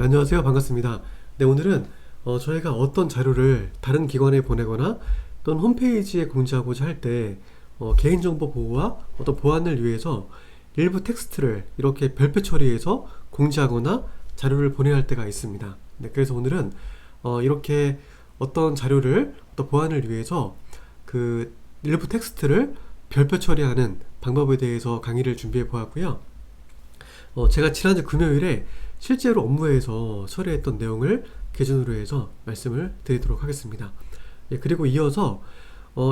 안녕하세요. 반갑습니다. 네, 오늘은 저희가 어떤 자료를 다른 기관에 보내거나 또는 홈페이지에 공지하고자 할 때 개인정보 보호와 어떤 보안을 위해서 일부 텍스트를 이렇게 별표 처리해서 공지하거나 자료를 보내야 할 때가 있습니다. 네, 그래서 오늘은 이렇게 어떤 자료를 어떤 보안을 위해서 그 일부 텍스트를 별표 처리하는 방법에 대해서 강의를 준비해 보았고요. 제가 지난주 금요일에 실제로 업무에서 처리했던 내용을 기준으로 해서 말씀을 드리도록 하겠습니다. 예, 그리고 이어서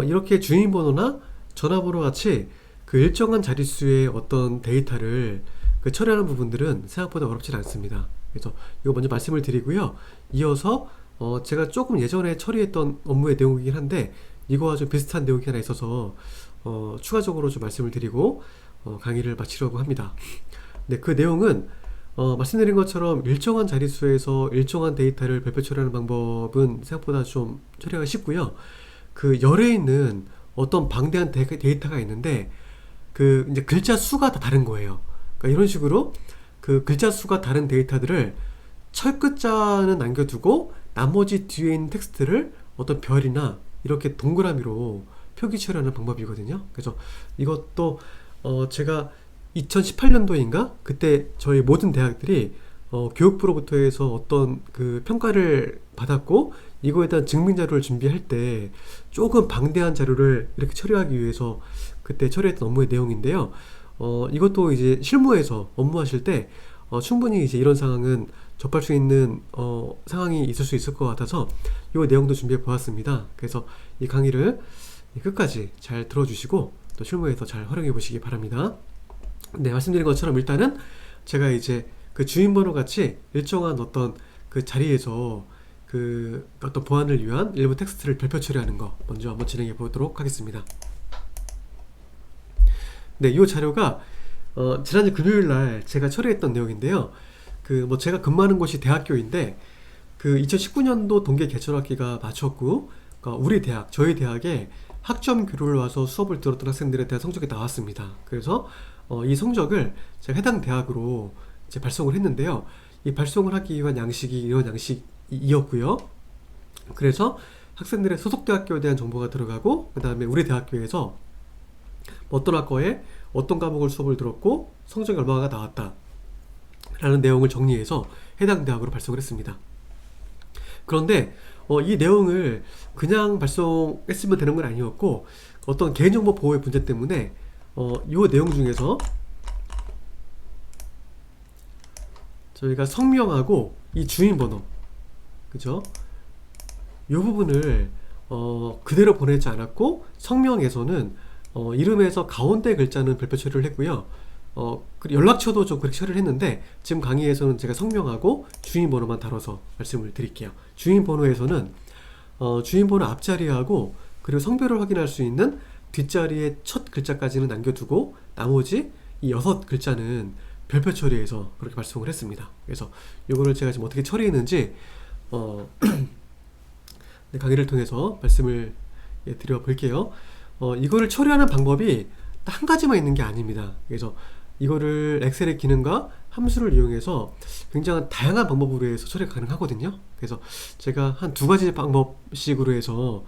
이렇게 주민번호나 전화번호 같이 그 일정한 자릿수의 어떤 데이터를 처리하는 부분들은 생각보다 어렵진 않습니다. 그래서 이거 먼저 말씀을 드리고요. 이어서 제가 조금 예전에 처리했던 업무의 내용이긴 한데 이거와 좀 비슷한 내용이 하나 있어서 추가적으로 좀 말씀을 드리고 강의를 마치려고 합니다. 네, 그 내용은 말씀드린 것처럼 일정한 자릿수에서 일정한 데이터를 별표 처리하는 방법은 생각보다 좀 처리하기 쉽고요. 그 열에 있는 어떤 방대한 데이터가 있는데 그 이제 글자 수가 다 다른 거예요. 그러니까 이런 식으로 그 글자 수가 다른 데이터들을 첫 글자는 남겨두고 나머지 뒤에 있는 텍스트를 어떤 별이나 이렇게 동그라미로 표기 처리하는 방법이거든요. 그래서 이것도 제가 2018년도인가? 그때 저희 모든 대학들이 교육부로부터 해서 어떤 그 평가를 받았고 이거에 대한 증명 자료를 준비할 때 조금 방대한 자료를 이렇게 처리하기 위해서 그때 처리했던 업무의 내용인데요. 이것도 이제 실무에서 업무하실 때 충분히 이제 이런 상황은 접할 수 있는 상황이 있을 수 있을 것 같아서 이 내용도 준비해 보았습니다. 그래서 이 강의를 끝까지 잘 들어주시고 또 실무에서 잘 활용해 보시기 바랍니다. 네, 말씀드린 것처럼 일단은 제가 이제 그 주민번호 같이 일정한 어떤 그 자리에서 그 어떤 보안을 위한 일부 텍스트를 별표 처리하는 거 먼저 한번 진행해 보도록 하겠습니다. 네, 이 자료가 지난주 금요일 날 제가 처리했던 내용인데요. 그 뭐 제가 근무하는 곳이 대학교인데 그 2019년도 동계 개천학기가 마쳤고 우리 대학, 저희 대학에 학점 교류를 와서 수업을 들었던 학생들에 대한 성적이 나왔습니다. 그래서 이 성적을 제가 해당 대학으로 이제 발송을 했는데요. 이 발송을 하기 위한 양식이 이런 양식이었고요. 그래서 학생들의 소속 대학교에 대한 정보가 들어가고 그 다음에 우리 대학교에서 어떤 학과에 어떤 과목을 수업을 들었고 성적이 얼마가 나왔다 라는 내용을 정리해서 해당 대학으로 발송을 했습니다. 그런데 이 내용을 그냥 발송했으면 되는 건 아니었고 어떤 개인정보 보호의 문제 때문에 이 내용 중에서 저희가 성명하고 이 주민번호, 그죠? 이 부분을 그대로 보내지 않았고 성명에서는 이름에서 가운데 글자는 별표 처리를 했고요. 그리고 연락처도 좀 그렇게 처리를 했는데 지금 강의에서는 제가 성명하고 주민번호만 다뤄서 말씀을 드릴게요. 주민번호에서는 주민번호 앞자리하고 그리고 성별을 확인할 수 있는 뒷자리의 첫 글자까지는 남겨두고 나머지 이 6글자는 별표 처리해서 그렇게 발송을 했습니다. 그래서 이거를 제가 지금 어떻게 처리했는지 강의를 통해서 말씀을 드려 볼게요. 이거를 처리하는 방법이 딱 한 가지만 있는 게 아닙니다. 그래서 이거를 엑셀의 기능과 함수를 이용해서 굉장히 다양한 방법으로 해서 처리가 가능하거든요. 그래서 제가 한 2가지 방법식으로 해서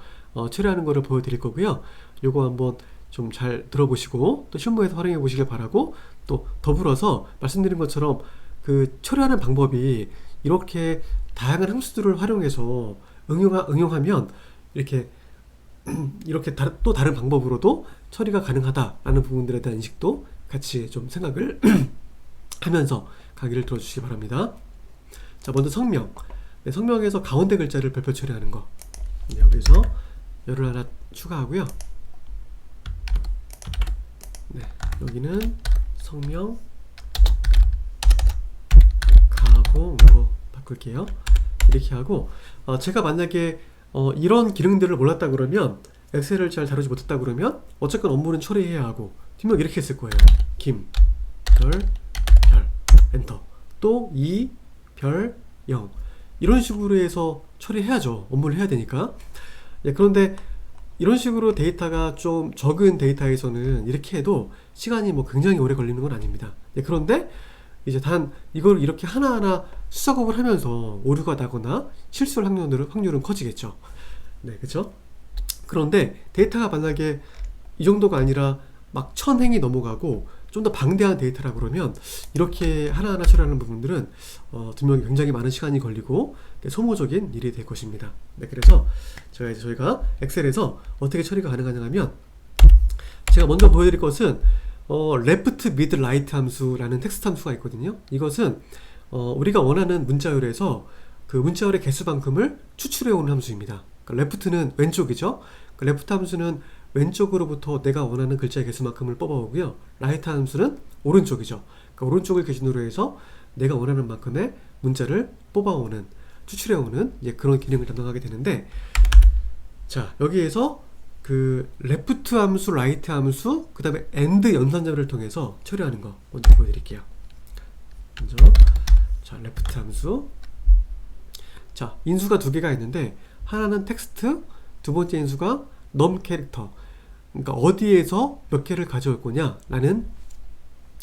처리하는 거를 보여드릴 거고요. 요거 한번 좀 잘 들어보시고 또 실무에서 활용해 보시길 바라고 또 더불어서 말씀드린 것처럼 그 처리하는 방법이 이렇게 다양한 함수들을 활용해서 응용하면 이렇게 또 다른 방법으로도 처리가 가능하다라는 부분들에 대한 인식도 같이 좀 생각을 하면서 강의를 들어주시기 바랍니다. 자, 먼저 성명. 네, 성명에서 가운데 글자를 별표 처리하는 거. 네, 여기서 열을 하나 추가하고요. 네, 여기는 성명 가공으로 바꿀게요. 이렇게 하고 제가 만약에 이런 기능들을 몰랐다 그러면 엑셀을 잘 다루지 못했다 그러면 어쨌건 업무는 처리해야 하고 뒷면 이렇게 했을 거예요. 김, 별, 별, 엔터. 또 2, 별, 0 이런 식으로 해서 처리해야죠. 업무를 해야 되니까. 예, 그런데 이런 식으로 데이터가 좀 적은 데이터에서는 이렇게 해도 시간이 뭐 굉장히 오래 걸리는 건 아닙니다. 예, 그런데 이제 단 이걸 이렇게 하나하나 수작업을 하면서 오류가 나거나 실수할 확률은 커지겠죠. 네, 그죠? 그런데 데이터가 만약에 이 정도가 아니라 막 1000행이 넘어가고 좀 더 방대한 데이터라 그러면 이렇게 하나하나 처리하는 부분들은 분명히 굉장히 많은 시간이 걸리고 소모적인 일이 될 것입니다. 네, 그래서 저희가 엑셀에서 어떻게 처리가 가능하냐 하면, 제가 먼저 보여드릴 것은 left, mid, right 함수라는 텍스트 함수가 있거든요. 이것은 우리가 원하는 문자열에서 그 문자열의 개수만큼을 추출해오는 함수입니다. 그러니까 left는 왼쪽이죠. 그 left 함수는 왼쪽으로부터 내가 원하는 글자의 개수만큼을 뽑아오고요. right 함수는 오른쪽이죠. 그러니까 오른쪽을 기준으로 해서 내가 원하는 만큼의 문자를 뽑아오는, 추출해오는 그런 기능을 담당하게 되는데, 자, 여기에서 그 left 함수, right 함수, 그 다음에 and 연산자를 통해서 처리하는 거 먼저 보여드릴게요. 먼저 자, left 함수, 자, 인수가 두 개가 있는데 하나는 텍스트, 두 번째 인수가 num 캐릭터, 그러니까 어디에서 몇 개를 가져올 거냐 라는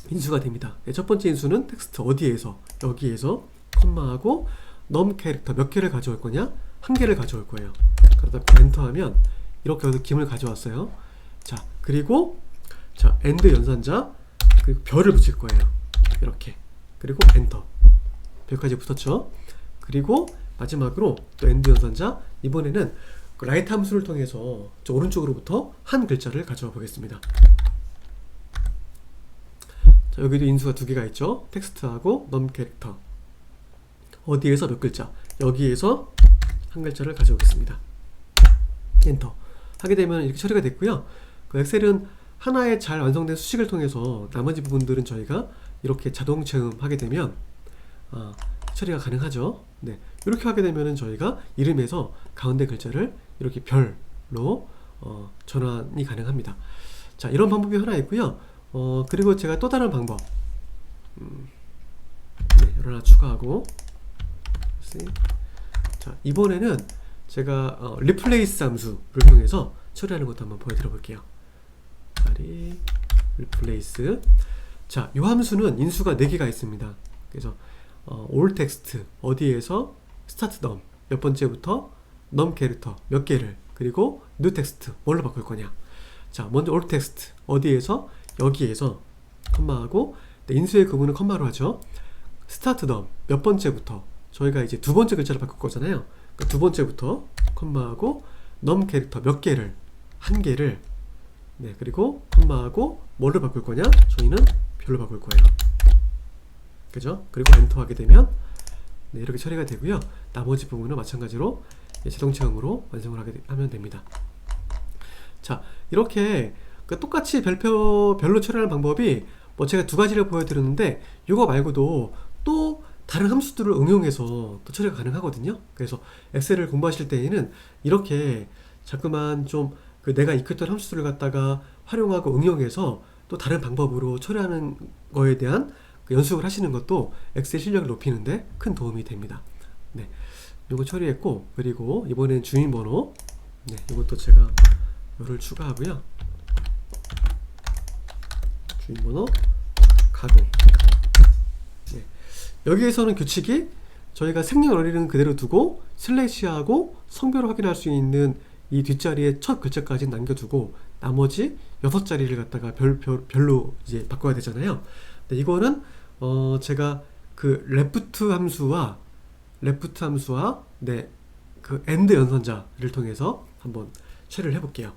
인수가 됩니다. 첫 번째 인수는 텍스트 어디에서, 여기에서 컴마하고 num 캐릭터 몇 개를 가져올 거냐, 한 개를 가져올 거예요. 그러다 엔터하면 이렇게 여기서 김을 가져왔어요. 자, 그리고 자, and 연산자, 그리고 별을 붙일 거예요. 이렇게. 그리고 엔터. 별까지 붙었죠. 그리고 마지막으로 또 and 연산자, 이번에는 그 right 함수를 통해서 저 오른쪽으로부터 한 글자를 가져와 보겠습니다. 자, 여기도 인수가 두 개가 있죠. 텍스트하고 num 캐릭터. 어디에서 몇 글자, 여기에서 한 글자를 가져오겠습니다. 엔터 하게 되면 이렇게 처리가 됐고요. 그 엑셀은 하나의 잘 완성된 수식을 통해서 나머지 부분들은 저희가 이렇게 자동 체험하게 되면 처리가 가능하죠. 네, 이렇게 하게 되면은 저희가 이름에서 가운데 글자를 이렇게 별로 전환이 가능합니다. 자, 이런 방법이 하나 있고요. 그리고 제가 또 다른 방법, 네, 이걸 하나 추가하고, 자, 이번에는 제가 replace 함수를 통해서 처리하는 것도 한번 보여드려 볼게요. replace. 자, 이 함수는 인수가 4개가 있습니다. 그래서 all text 어디에서 start num 몇 번째부터 num 캐릭터 몇 개를, 그리고 new text 뭘로 바꿀 거냐. 자, 먼저 all text 어디에서, 여기에서 컴마하고, 인수의 구분은 컴마로 하죠. start num 몇 번째부터, 저희가 이제 두 번째 글자를 바꿀 거잖아요. 그러니까 두 번째부터 컴마하고 num 캐릭터 몇 개를, 한 개를, 네, 그리고 컴마하고 뭘로 바꿀 거냐, 저희는 별로 바꿀 거예요. 그죠? 그리고 엔터 하게 되면 네, 이렇게 처리가 되고요. 나머지 부분은 마찬가지로 자동 체험으로 완성을 하면 됩니다. 자, 이렇게 똑같이 별로 처리하는 방법이 제가 두 가지를 보여드렸는데, 이거 말고도 또 다른 함수들을 응용해서 또 처리가 가능하거든요. 그래서 엑셀을 공부하실 때에는 이렇게 자꾸만 좀 내가 익혔던 함수들을 갖다가 활용하고 응용해서 또 다른 방법으로 처리하는 거에 대한 연습을 하시는 것도 엑셀 실력을 높이는데 큰 도움이 됩니다. 네, 요거 처리했고, 그리고 이번엔 주민번호, 네, 이것도 제가 요를 추가하고요. 주민번호 가공. 네, 여기에서는 규칙이 저희가 생년월일은 그대로 두고 슬래시하고 성별을 확인할 수 있는 이 뒷자리에 첫 글자까지 남겨두고 나머지 6자리를 갖다가 별로 이제 바꿔야 되잖아요. 네, 이거는 제가 그 left 함수와 네, 그 and 연산자를 통해서 한번 처리를 해볼게요.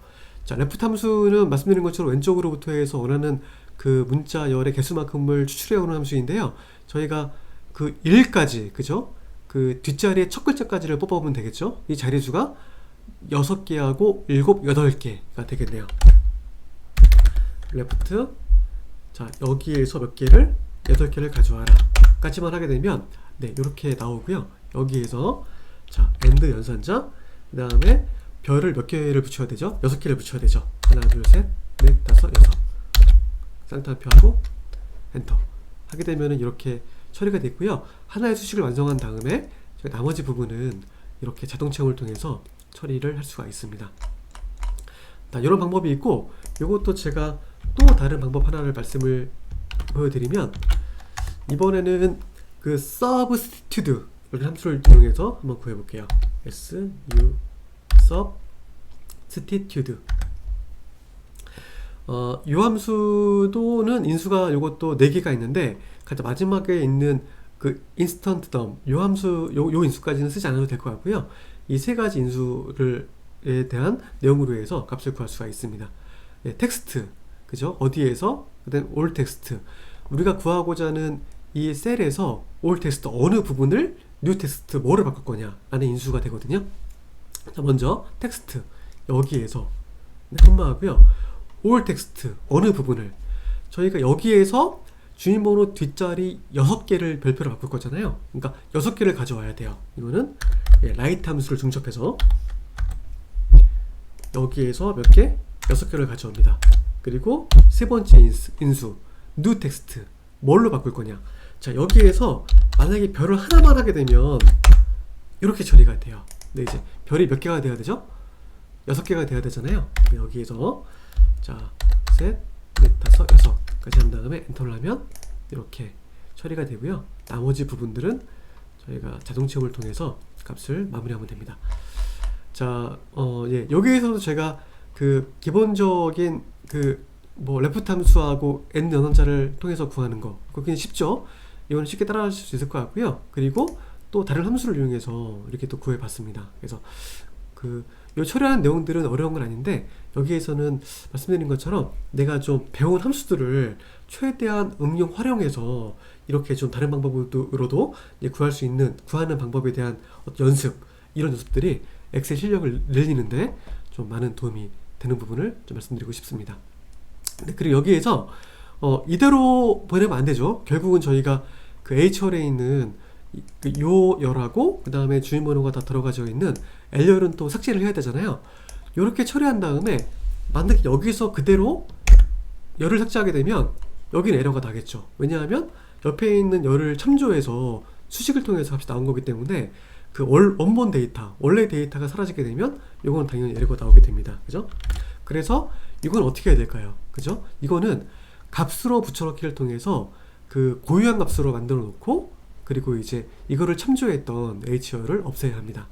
자, left 함수는 말씀드린 것처럼 왼쪽으로부터 해서 원하는 그 문자열의 개수만큼을 추출해오는 함수인데요. 저희가 그 1까지, 그죠? 그 뒷자리에 첫 글자까지를 뽑아보면 되겠죠? 이 자리수가 6개하고 7, 8개가 되겠네요. left, 자, 여기에서 몇 개를, 8개를 가져와라 까지만 하게 되면 네, 이렇게 나오고요. 여기에서 자, and 연산자, 그 다음에 별을 몇 개를 붙여야 되죠? 6개를 붙여야 되죠. 하나, 둘, 셋, 넷, 다섯, 여섯. 쌍따옴표 하고 엔터 하게 되면은 이렇게 처리가 됐고요. 하나의 수식을 완성한 다음에 나머지 부분은 이렇게 자동 체험을 통해서 처리를 할 수가 있습니다. 자, 이런 방법이 있고, 이것도 제가 또 다른 방법 하나를 말씀을 보여드리면, 이번에는 그 substitute 이런 함수를 이용해서 한번 구해볼게요. substitute. 이 함수도는 인수가 요것도 4개가 있는데 가장 마지막에 있는 그 instant DOM 요 함수 요 인수까지는 쓰지 않아도 될 것 같고요. 이 3가지 인수에 대한 내용으로 해서 값을 구할 수가 있습니다. 예, 텍스트 그죠? 어디에서 그다음 all 텍스트 우리가 구하고자 하는 이 셀에서 all 텍스트 어느 부분을 new 텍스트 뭐를 바꿀 거냐 라는 인수가 되거든요. 자, 먼저 텍스트 여기에서 콤마하고요. all 텍스트 어느 부분을 저희가 여기에서 주인번호 뒷자리 6개를 별표로 바꿀 거잖아요. 그러니까 6개를 가져와야 돼요. 이거는 라이트 함수를 중첩해서 여기에서 몇 개? 6개를 가져옵니다. 그리고 세 번째 인수 new 텍스트 뭘로 바꿀 거냐. 자, 여기에서 만약에 별을 하나만 하게 되면 이렇게 처리가 돼요. 근데 이제 별이 몇 개가 돼야 되죠? 6개가 돼야 되잖아요. 여기에서 자, 셋, 넷, 다섯, 6까지 한 다음에 엔터를 하면 이렇게 처리가 되고요. 나머지 부분들은 저희가 자동 채움을 통해서 값을 마무리하면 됩니다. 자, 예, 여기에서도 제가 그 기본적인 그 뭐 레프트 함수하고 n 연원자를 통해서 구하는 거 그게 쉽죠. 이거는 쉽게 따라하실 수 있을 것 같고요. 그리고 또 다른 함수를 이용해서 이렇게 또 구해봤습니다. 그래서 그 요 처리하는 내용들은 어려운 건 아닌데 여기에서는 말씀드린 것처럼 내가 좀 배운 함수들을 최대한 응용 활용해서 이렇게 좀 다른 방법으로도 구할 수 있는 구하는 방법에 대한 연습 이런 연습들이 엑셀 실력을 늘리는데 좀 많은 도움이 되는 부분을 좀 말씀드리고 싶습니다. 네, 그리고 여기에서 이대로 보내면 안 되죠. 결국은 저희가 그 H열에 있는 요 열하고 그 다음에 주인번호가 다 들어가져 있는 L열은 또 삭제를 해야 되잖아요. 이렇게 처리한 다음에 만약에 여기서 그대로 열을 삭제하게 되면 여기는 에러가 나겠죠. 왜냐하면 옆에 있는 열을 참조해서 수식을 통해서 값이 나온 거기 때문에 그 원본 데이터, 원래 데이터가 사라지게 되면 이건 당연히 에러가 나오게 됩니다. 그죠? 그래서 이건 어떻게 해야 될까요? 그죠? 이거는 값으로 붙여넣기를 통해서 그 고유한 값으로 만들어 놓고 그리고 이제 이거를 참조했던 H열을 없애야 합니다.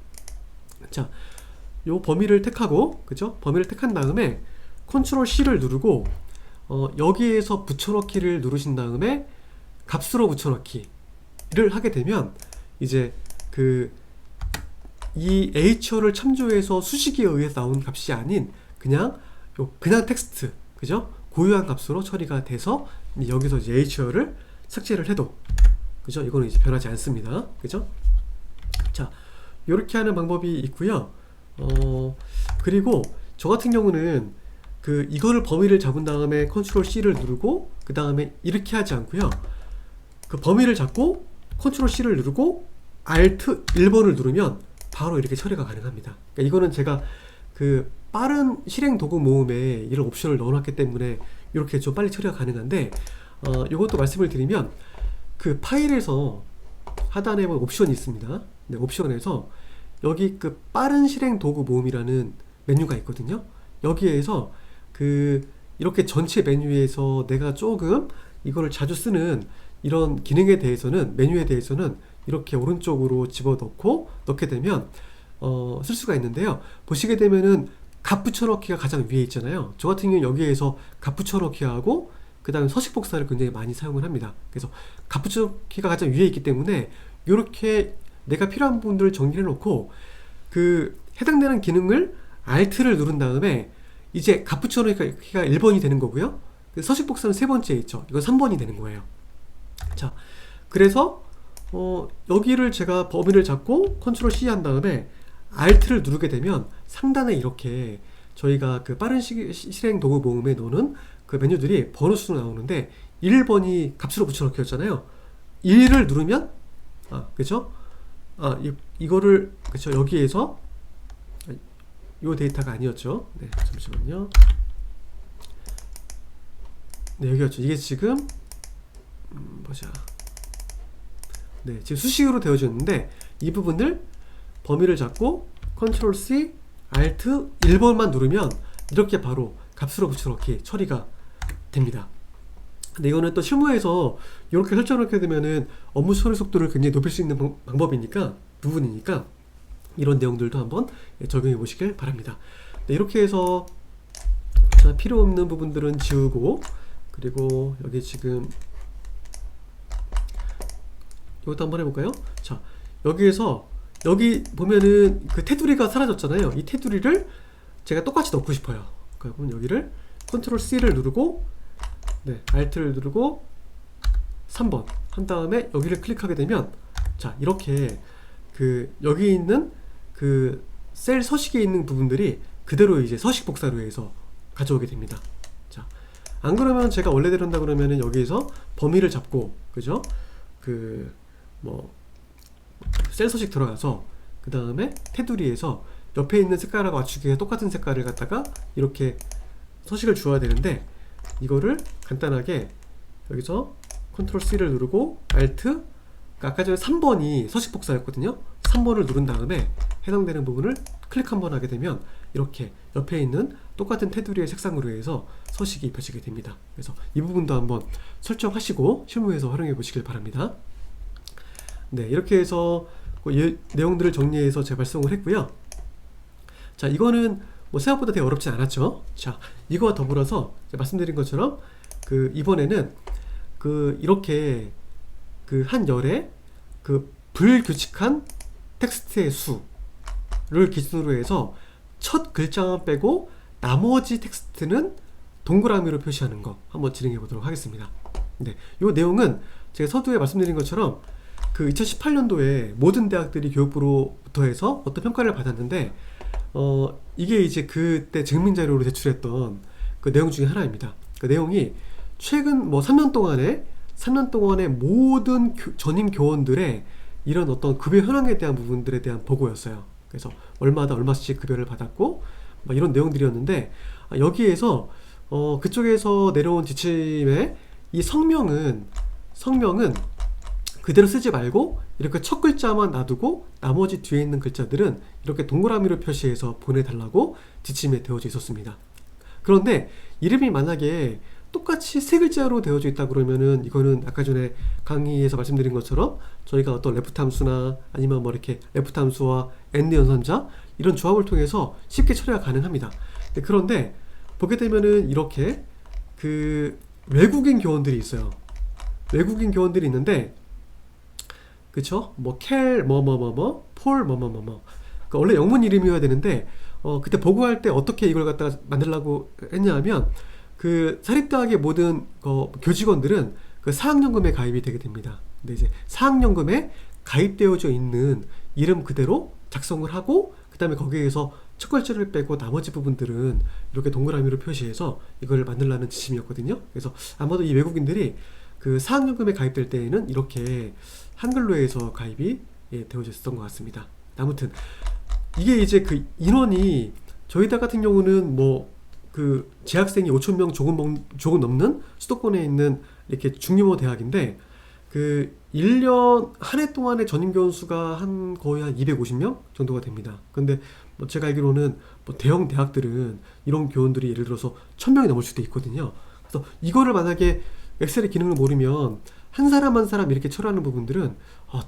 자, 요 범위를 택하고 그죠? 범위를 택한 다음에 컨트롤 C를 누르고 여기에서 붙여넣기를 누르신 다음에 값으로 붙여넣기를 하게 되면 이제 그 이 H열을 참조해서 수식에 의해서 나온 값이 아닌 그냥 텍스트 그죠? 고유한 값으로 처리가 돼서 여기서 이제 H열을 삭제를 해도 그죠? 이거는 이제 변하지 않습니다. 그죠? 자, 요렇게 하는 방법이 있고요. 그리고 저 같은 경우는 그 이거를 범위를 잡은 다음에 컨트롤 C를 누르고 그 다음에 이렇게 하지 않고요. 그 범위를 잡고 컨트롤 C를 누르고 Alt 1번을 누르면 바로 이렇게 처리가 가능합니다. 그러니까 이거는 제가 그 빠른 실행 도구 모음에 이런 옵션을 넣어놨기 때문에 이렇게 좀 빨리 처리가 가능한데 이것도 말씀을 드리면 그 파일에서 하단에 보면 옵션이 있습니다. 네, 옵션에서 여기 그 빠른 실행 도구 모음이라는 메뉴가 있거든요. 여기에서 그 이렇게 전체 메뉴에서 내가 조금 이거를 자주 쓰는 이런 기능에 대해서는 메뉴에 대해서는 이렇게 오른쪽으로 집어넣고 넣게 되면 쓸 수가 있는데요. 보시게 되면은 값 붙여넣기가 가장 위에 있잖아요. 저 같은 경우는 여기에서 값 붙여넣기하고 그 다음에 서식 복사를 굉장히 많이 사용을 합니다. 그래서 값 붙여넣기가 가장 위에 있기 때문에 이렇게 내가 필요한 부분들을 정리해 놓고 그 해당되는 기능을 Alt를 누른 다음에 이제 값 붙여넣기가 1번이 되는 거고요. 서식 복사는 세 번째에 있죠. 이건 3번이 되는 거예요. 자, 그래서 여기를 제가 범위를 잡고 컨트롤 C 한 다음에 Alt를 누르게 되면 상단에 이렇게 저희가 그 빠른 실행 도구 모음에 넣는 그 메뉴들이 번호 수로 나오는데 1번이 값으로 붙여넣기였잖아요. 1을 누르면 그죠? 이거를 그쵸 여기에서 요 데이터가 아니었죠. 네, 잠시만요. 네, 여기였죠. 이게 지금 보자. 네, 지금 수식으로 되어졌는데 이 부분을 범위를 잡고 컨트롤 C, Alt 1번만 누르면 이렇게 바로 값으로 붙여넣기 처리가 됩니다. 근데 이거는 또 실무에서 이렇게 설정을 하게 되면은 업무 처리 속도를 굉장히 높일 수 있는 방법이니까, 부분이니까 이런 내용들도 한번 적용해 보시길 바랍니다. 네, 이렇게 해서 자, 필요 없는 부분들은 지우고, 그리고 여기 지금 이것도 한번 해볼까요? 자, 여기에서 여기 보면은 그 테두리가 사라졌잖아요. 이 테두리를 제가 똑같이 넣고 싶어요. 그럼 여기를 컨트롤 C를 누르고, 네, Alt를 누르고 3번 한 다음에 여기를 클릭하게 되면, 자, 이렇게 그 여기 있는 그 셀 서식에 있는 부분들이 그대로 이제 서식 복사로 해서 가져오게 됩니다. 자, 안 그러면 제가 원래대로 한다 그러면은 여기에서 범위를 잡고, 그죠? 그 뭐 셀 서식 들어가서 그 다음에 테두리에서 옆에 있는 색깔하고 맞추기 위해 똑같은 색깔을 갖다가 이렇게 서식을 주어야 되는데, 이거를 간단하게 여기서 컨트롤 C를 누르고 Alt, 아까 전에 3번이 서식 복사였거든요. 3번을 누른 다음에 해당되는 부분을 클릭 한번 하게 되면 이렇게 옆에 있는 똑같은 테두리의 색상으로 해서 서식이 입혀지게 됩니다. 그래서 이 부분도 한번 설정하시고 실무에서 활용해 보시길 바랍니다. 네, 이렇게 해서 내용들을 정리해서 제가 발송을 했고요. 자, 이거는 뭐 생각보다 되게 어렵지 않았죠. 자, 이거와 더불어서 제가 말씀드린 것처럼 그 이번에는 그 이렇게 그 한 열에 그 불규칙한 텍스트의 수를 기준으로 해서 첫 글자만 빼고 나머지 텍스트는 동그라미로 표시하는 거 한번 진행해 보도록 하겠습니다. 네, 이 내용은 제가 서두에 말씀드린 것처럼 그 2018년도에 모든 대학들이 교육부로부터 해서 어떤 평가를 받았는데, 이게 이제 그때 증민자료로 제출했던 그 내용 중에 하나입니다. 그 내용이 최근 뭐 3년 동안의 모든 전임 교원들의 이런 어떤 급여 현황에 대한 부분들에 대한 보고였어요. 그래서 월마다 얼마씩 급여를 받았고 막 이런 내용들이었는데, 여기에서 그쪽에서 내려온 지침에 이 성명은 그대로 쓰지 말고 이렇게 첫 글자만 놔두고 나머지 뒤에 있는 글자들은 이렇게 동그라미로 표시해서 보내달라고 지침에 되어져 있었습니다. 그런데 이름이 만약에 똑같이 세 글자로 되어져 있다 그러면은 이거는 아까 전에 강의에서 말씀드린 것처럼 저희가 어떤 레프트 함수나 아니면 뭐 이렇게 레프트 함수와 AND 연산자 이런 조합을 통해서 쉽게 처리가 가능합니다. 그런데 보게 되면은 이렇게 그 외국인 교원들이 있어요. 외국인 교원들이 있는데, 그쵸? 뭐 켈 뭐뭐뭐뭐 폴 뭐뭐뭐뭐, 그러니까 원래 영문 이름이어야 되는데 그때 보고할 때 어떻게 이걸 갖다가 만들려고 했냐 하면, 그 사립대학의 모든 교직원들은 그 사학연금에 가입이 되게 됩니다. 근데 이제 사학연금에 가입되어져 있는 이름 그대로 작성을 하고, 그 다음에 거기에서 첫 글자를 빼고 나머지 부분들은 이렇게 동그라미로 표시해서 이걸 만들라는 지침이었거든요. 그래서 아마도 이 외국인들이 그 사학연금에 가입될 때에는 이렇게 한글로 해서 가입이 되어져 있었던 것 같습니다. 아무튼 이게 이제 그 인원이 저희 대 같은 경우는 뭐 그 재학생이 5,000명 조금 넘는 수도권에 있는 이렇게 중규모 대학인데, 그 1년 한 해 동안의 전임 교원 수가 거의 한 250명 정도가 됩니다. 근데 뭐 제가 알기로는 뭐 대형 대학들은 이런 교원들이 예를 들어서 1,000명이 넘을 수도 있거든요. 그래서 이거를 만약에 엑셀의 기능을 모르면 한 사람 한 사람 이렇게 처리하는 부분들은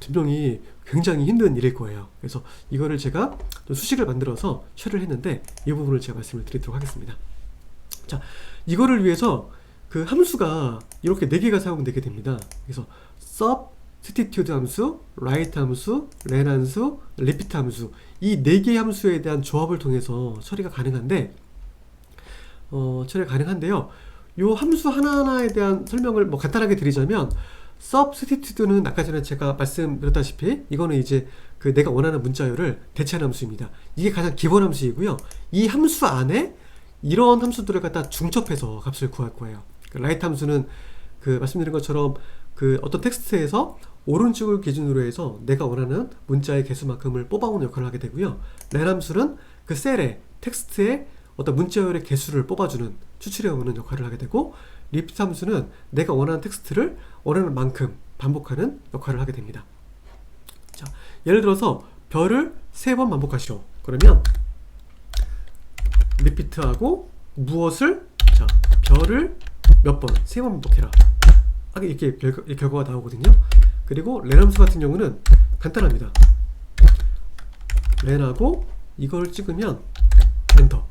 분명히 굉장히 힘든 일일 거예요. 그래서 이거를 제가 수식을 만들어서 처리를 했는데 이 부분을 제가 말씀을 드리도록 하겠습니다. 자, 이거를 위해서 그 함수가 이렇게 4개가 사용되게 됩니다. 그래서 substitute 함수, write 함수, len 함수, repeat 함수, 이 4개의 함수에 대한 조합을 통해서 처리가 가능한데요. 이 함수 하나하나에 대한 설명을 뭐 간단하게 드리자면, substitute는 아까 전에 제가 말씀드렸다시피 이거는 이제 그 내가 원하는 문자열을 대체하는 함수입니다. 이게 가장 기본 함수이고요. 이 함수 안에 이런 함수들을 갖다 중첩해서 값을 구할 거예요. write 함수는 그 말씀드린 것처럼 그 어떤 텍스트에서 오른쪽을 기준으로 해서 내가 원하는 문자의 개수만큼을 뽑아오는 역할을 하게 되고요. len 함수는 그 셀에 텍스트에 어떤 문자열의 개수를 뽑아주는, 추출해오는 역할을 하게 되고, repeat 함수는 내가 원하는 텍스트를 원하는 만큼 반복하는 역할을 하게 됩니다. 자, 예를 들어서 별을 3번 반복하시오. 그러면 repeat하고 무엇을, 자, 별을 몇 번, 3번 반복해라. 이렇게 결과가 나오거든요. 그리고 len 함수 같은 경우는 간단합니다. len하고 이걸 찍으면 엔터.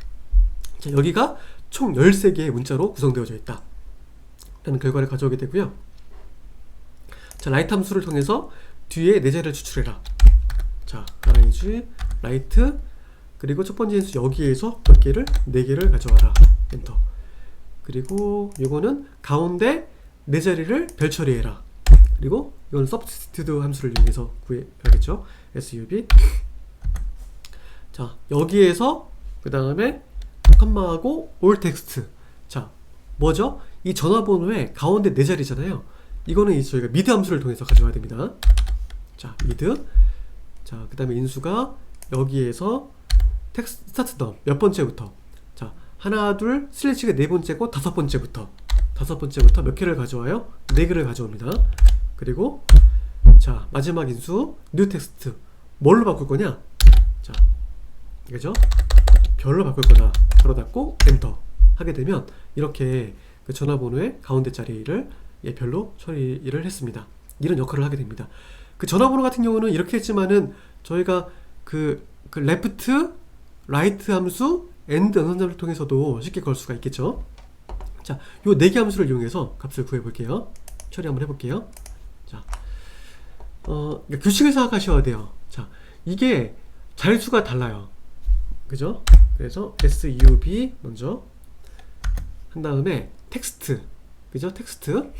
자, 여기가 총 13개의 문자로 구성되어져 있다 라는 결과를 가져오게 되고요. 자, 라이트 함수를 통해서 뒤에 네 자리를 추출해라. 자, arrange, 라이트, 그리고 첫 번째 인수 여기에서 몇 개를? 4개를 가져와라. 엔터. 그리고 이거는 가운데 네 자리를 별 처리해라. 그리고 이건 substitute 함수를 이용해서 구해야겠죠. sub. 자, 여기에서 그 다음에 컴마하고 all text. 자, 뭐죠? 이 전화번호의 가운데 네 자리잖아요. 이거는 저희가 mid 함수를 통해서 가져와야 됩니다. 자, mid. 자, 그 다음에 인수가 여기에서 텍스트 스타트 넘 몇 번째부터. 자, 하나, 둘, 슬래시가 네 번째고 다섯 번째부터 몇 개를 가져와요? 4개를 가져옵니다. 그리고 자, 마지막 인수 new text 뭘로 바꿀 거냐? 자, 그죠? 별로 바꿀 거다. 바로 닫고 엔터 하게 되면 이렇게 그 전화번호의 가운데 자리를 별로 처리를 했습니다. 이런 역할을 하게 됩니다. 그 전화번호 같은 경우는 이렇게 했지만은 저희가 그 left, right 함수, and 연산자를 통해서도 쉽게 걸 수가 있겠죠. 자, 요 4개 함수를 이용해서 값을 구해 볼게요. 처리 한번 해볼게요. 자, 그러니까 규칙을 생각하셔야 돼요. 자, 이게 자릿수가 달라요. 그죠? 그래서 sub 먼저 한 다음에 텍스트, 그죠? 텍스트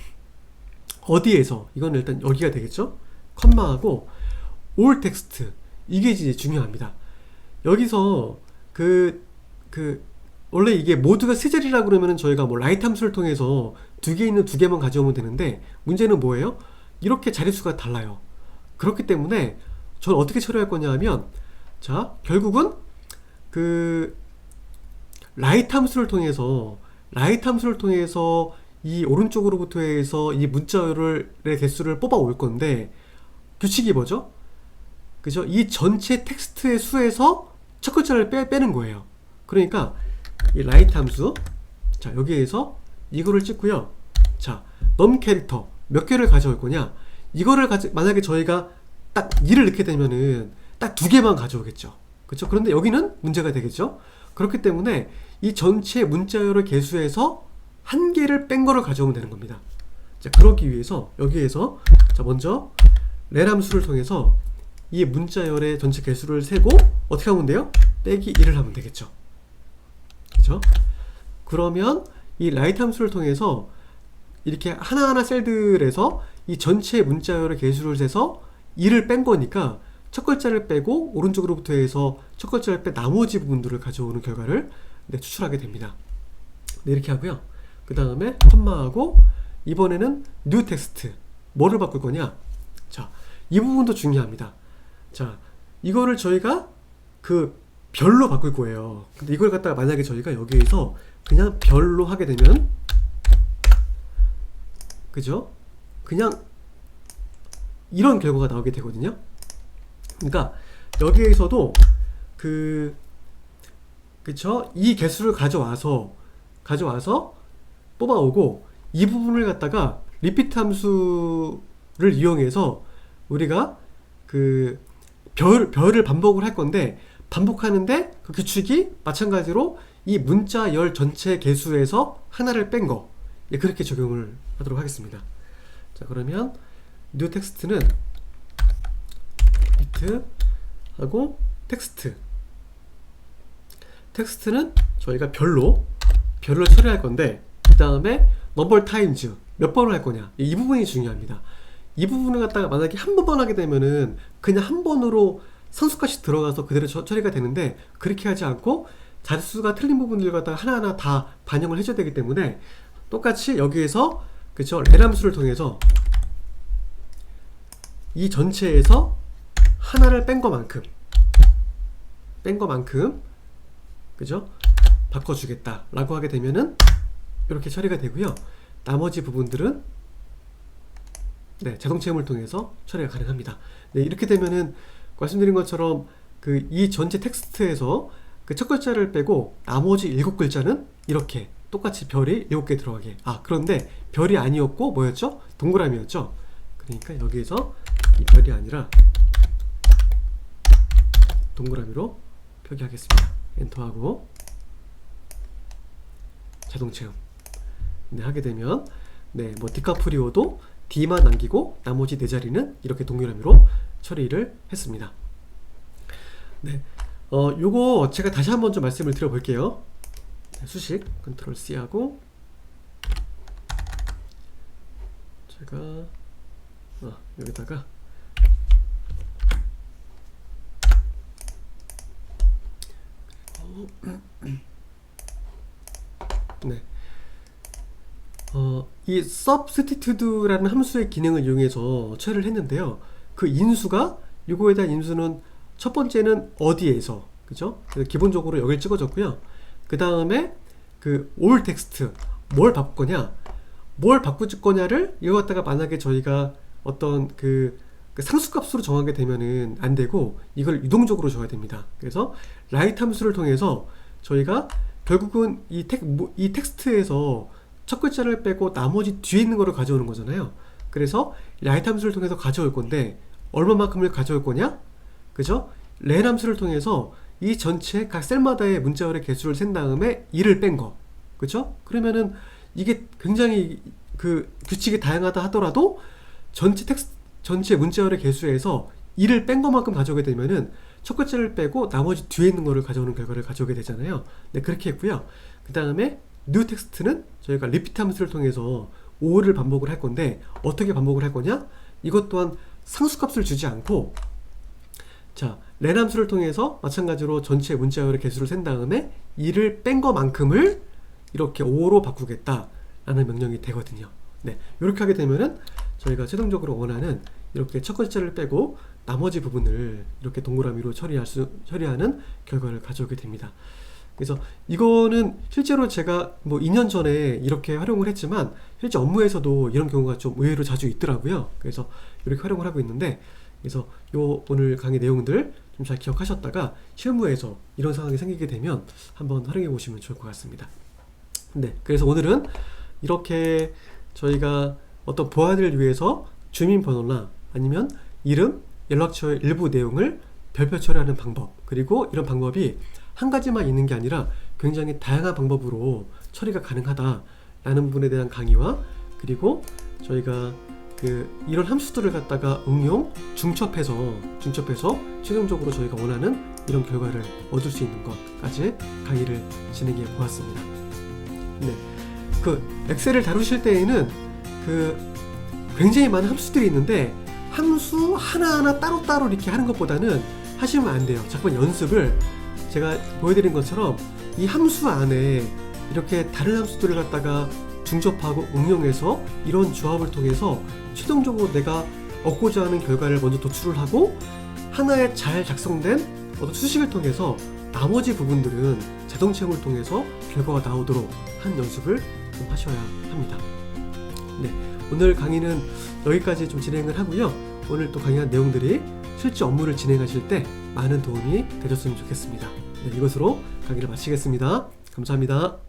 어디에서, 이건 일단 여기가 되겠죠? 컴마하고 all 텍스트, 이게 이제 중요합니다. 여기서 원래 이게 모두가 세 자리라고 그러면은 저희가 뭐 라이트 함수를 통해서 2개 있는 2개만 가져오면 되는데, 문제는 뭐예요? 이렇게 자릿수가 달라요. 그렇기 때문에 저는 어떻게 처리할 거냐 하면, 자, 결국은 라이트 함수를 통해서 이 오른쪽으로부터 해서 이 문자의 개수를 뽑아 올 건데, 규칙이 뭐죠? 그죠? 이 전체 텍스트의 수에서 첫 글자를 빼는 거예요. 그러니까 이 라이트 함수, 자, 여기에서 이거를 찍고요. 자, 넘 캐릭터 몇 개를 가져올 거냐? 이거를 만약에 저희가 딱 2를 넣게 되면은 딱 2개만 가져오겠죠. 그렇죠? 그런데 여기는 문제가 되겠죠. 그렇기 때문에 이 전체 문자열의 개수에서 1개를 뺀 거를 가져오면 되는 겁니다. 자, 그러기 위해서 여기에서 자, 먼저 len 함수를 통해서 이 문자열의 전체 개수를 세고 어떻게 하면 돼요? 빼기 1을 하면 되겠죠. 그죠? 그러면 이 라이트 함수를 통해서 이렇게 하나하나 셀들에서 이 전체 문자열의 개수를 세서 2를 뺀 거니까 첫 글자를 빼고 오른쪽으로부터 해서 첫 글자를 뺀 나머지 부분들을 가져오는 결과를 추출하게 됩니다. 네, 이렇게 하고요. 그 다음에 컴마하고 이번에는 new text 뭐를 바꿀 거냐? 자, 이 부분도 중요합니다. 자, 이거를 저희가 별로 바꿀 거예요. 근데 이걸 갖다가 만약에 저희가 여기에서 그냥 별로 하게 되면, 그죠? 그냥 이런 결과가 나오게 되거든요. 그러니까 여기에서도 그쵸? 이 개수를 가져와서 뽑아오고, 이 부분을 갖다가 리피트 함수를 이용해서 우리가 별을 반복을 할 건데, 반복하는데 그 규칙이 마찬가지로 이 문자열 전체 개수에서 하나를 뺀 거, 그렇게 적용을 하도록 하겠습니다. 자, 그러면 new text는 리피트 하고 텍스트는 저희가 별로 처리할 건데, 그 다음에 number times 몇 번을 할 거냐, 이 부분이 중요합니다. 이 부분을 갖다가 만약에 한 번만 하게 되면은 그냥 한 번으로 상수값이 들어가서 그대로 처리가 되는데, 그렇게 하지 않고 자릿수가 틀린 부분들 갖다가 하나하나 다 반영을 해줘야 되기 때문에 똑같이 여기에서 그쵸, len 함수를 통해서 이 전체에서 하나를 뺀 것만큼 그죠? 바꿔주겠다 라고 하게 되면은 이렇게 처리가 되고요. 나머지 부분들은 자동 채용을 통해서 처리가 가능합니다. 네, 이렇게 되면은 말씀드린 것처럼 이 전체 텍스트에서 첫 글자를 빼고 나머지 7글자는 이렇게 똑같이 별이 7개 들어가게. 그런데 별이 아니었고 뭐였죠? 동그라미였죠. 그러니까 여기에서 이 별이 아니라 동그라미로 표기하겠습니다. 엔터하고 자동 체험. 네, 하게 되면 뭐 디카프리오도 D만 남기고 나머지 4자리는 이렇게 동그라미로 처리를 했습니다. 네, 요거 제가 다시 한번 좀 말씀을 드려볼게요. 수식 컨트롤 C 하고 제가 여기다가 네, 이 substitute라는 함수의 기능을 이용해서 처리를 했는데요. 그 인수가 요거에 대한 인수는 첫 번째는 어디에서, 그죠? 그래서 기본적으로 여기를 찍어줬고요. 그 다음에 그 all 텍스트 뭘 바꿀 거냐를 이거 갖다가 만약에 저희가 어떤 그 상수값으로 정하게 되면은 안 되고 이걸 유동적으로 줘야 됩니다. 그래서 write 함수를 통해서 저희가 결국은 이 텍스트에서 첫 글자를 빼고 나머지 뒤에 있는 거를 가져오는 거잖아요. 그래서 write 함수를 통해서 가져올 건데 얼마만큼을 가져올 거냐? 그죠? len 함수를 통해서 이 전체 각 셀마다의 문자열의 개수를 센 다음에 2를 뺀 거. 그죠? 그러면은 이게 굉장히 그 규칙이 다양하다 하더라도 전체 문자열의 개수에서 2를 뺀 것만큼 가져오게 되면은 첫 글자를 빼고 나머지 뒤에 있는 거를 가져오는 결과를 가져오게 되잖아요. 네, 그렇게 했고요. 그 다음에 new 텍스트는 저희가 repeat 함수를 통해서 5를 반복을 할 건데 어떻게 반복을 할 거냐? 이것 또한 상수값을 주지 않고 자, len 함수를 통해서 마찬가지로 전체 문자열의 개수를 센 다음에 2를 뺀 것만큼을 이렇게 5로 바꾸겠다라는 명령이 되거든요. 네, 이렇게 하게 되면은 저희가 최종적으로 원하는 이렇게 첫 글자를 빼고 나머지 부분을 이렇게 동그라미로 처리하는 결과를 가져오게 됩니다. 그래서 이거는 실제로 제가 뭐 2년 전에 이렇게 활용을 했지만 실제 업무에서도 이런 경우가 좀 의외로 자주 있더라고요. 그래서 이렇게 활용을 하고 있는데 그래서 오늘 강의 내용들 좀 잘 기억하셨다가 실무에서 이런 상황이 생기게 되면 한번 활용해 보시면 좋을 것 같습니다. 네, 그래서 오늘은 이렇게 저희가 어떤 보안을 위해서 주민번호나 아니면 이름, 연락처의 일부 내용을 별표 처리하는 방법, 그리고 이런 방법이 한 가지만 있는 게 아니라 굉장히 다양한 방법으로 처리가 가능하다라는 부분에 대한 강의와 그리고 저희가 이런 함수들을 갖다가 응용, 중첩해서 최종적으로 저희가 원하는 이런 결과를 얻을 수 있는 것까지 강의를 진행해 보았습니다. 네, 엑셀을 다루실 때에는 굉장히 많은 함수들이 있는데 함수 하나하나 따로따로 이렇게 하는 것보다는 하시면 안 돼요. 자꾸 연습을 제가 보여드린 것처럼 이 함수 안에 이렇게 다른 함수들을 갖다가 중접하고 응용해서 이런 조합을 통해서 최종적으로 내가 얻고자 하는 결과를 먼저 도출을 하고 하나의 잘 작성된 어떤 수식을 통해서 나머지 부분들은 자동 체험을 통해서 결과가 나오도록 한 연습을 좀 하셔야 합니다. 네, 오늘 강의는 여기까지 좀 진행을 하고요. 오늘 또 강의한 내용들이 실제 업무를 진행하실 때 많은 도움이 되셨으면 좋겠습니다. 네, 이것으로 강의를 마치겠습니다. 감사합니다.